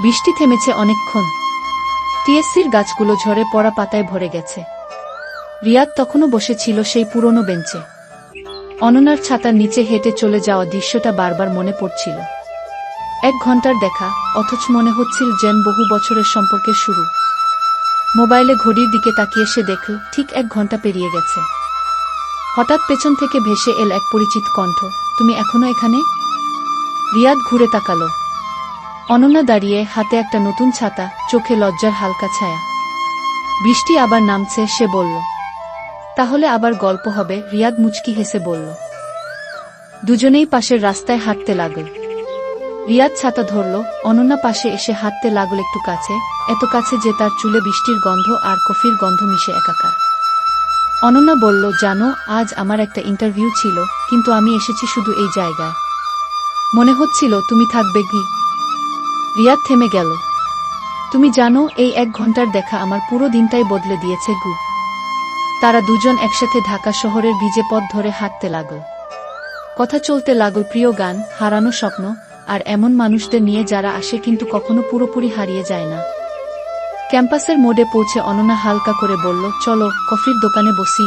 বৃষ্টি থেমেছে অনেকক্ষণ। টিএসসির গাছগুলো ঝরে পড়া পাতায় ভরে গেছে। রিয়াদ তখনও বসেছিল সেই পুরনো বেঞ্চে। অননার ছাতার নিচে হেঁটে চলে যাওয়া দৃশ্যটা বারবার মনে পড়ছিল। 1 ঘন্টার দেখা, অথচ মনে হচ্ছিল যেন বহু বছরের সম্পর্কের শুরু। মোবাইলে ঘড়ির দিকে তাকিয়ে সে দেখল ঠিক 1 ঘন্টা পেরিয়ে গেছে। হঠাৎ পেছন থেকে ভেসে এল এক পরিচিত কণ্ঠ, তুমি এখনো এখানে? রিয়াদ ঘুরে তাকালো। অনন্যা দাঁড়িয়ে, হাতে একটা নতুন ছাতা, চোখে লজ্জার হালকা ছায়া। বৃষ্টি আবার নামছে, সে বলল। তাহলে আবার গল্প হবে? রিয়াদ মুচকি হেসে বলল। দুজনেই পাশের রাস্তায় হাঁটতে লাগল। রিয়াদ ছাতা ধরল, অনন্যা পাশে এসে হাঁটতে লাগল একটু কাছে, এত কাছে যে তার চুলে বৃষ্টির গন্ধ আর কফির গন্ধ মিশে একাকার। অনন্যা বলল, জানো, আজ আমার একটা ইন্টারভিউ ছিল, কিন্তু আমি এসেছি শুধু এই জায়গায়। মনে হচ্ছিল তুমি থাকবে কি। রিয়াদ থেমে গেল। তুমি জানো, এই 1 ঘন্টার দেখা আমার পুরো দিনটাই বদলে দিয়েছে গু। তারা দুজন একসাথে ঢাকা শহরের ভিজে পথ ধরে হাঁটতে লাগল। কথা চলতে লাগল প্রিয় গান, হারানো স্বপ্ন, আর এমন মানুষদের নিয়ে যারা আসে কিন্তু কখনো পুরোপুরি হারিয়ে যায় না। ক্যাম্পাসের মোড়ে পৌঁছে অনন্যা হালকা করে বলল, চলো কফির দোকানে বসি।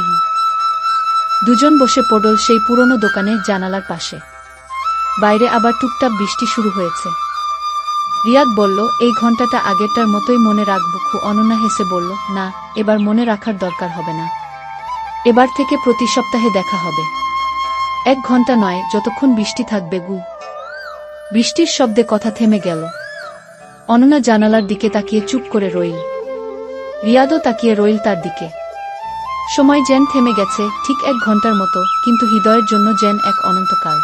দুজন বসে পড়ল সেই পুরনো দোকানের জানালার পাশে। বাইরে আবার টুকটাক বৃষ্টি শুরু হয়েছে। রিয়াদ বলল, এই ঘন্টাটা আগেরটার মতোই মনে রাখব। অনন্যা হেসে বলল, না, এবার মনে রাখার দরকার হবে না। এবার থেকে প্রতি সপ্তাহে দেখা হবে। 1 ঘন্টা নয়, যতক্ষণ বৃষ্টি থাকবে গু। বৃষ্টির শব্দে কথা থেমে গেল। অনন্যা জানালার দিকে তাকিয়ে চুপ করে রইল। রিয়াদও তাকিয়ে রইল তার দিকে। সময় যেন থেমে গেছে, ঠিক 1 ঘন্টার মতো, কিন্তু হৃদয়ের জন্য যেন এক অনন্তকাল।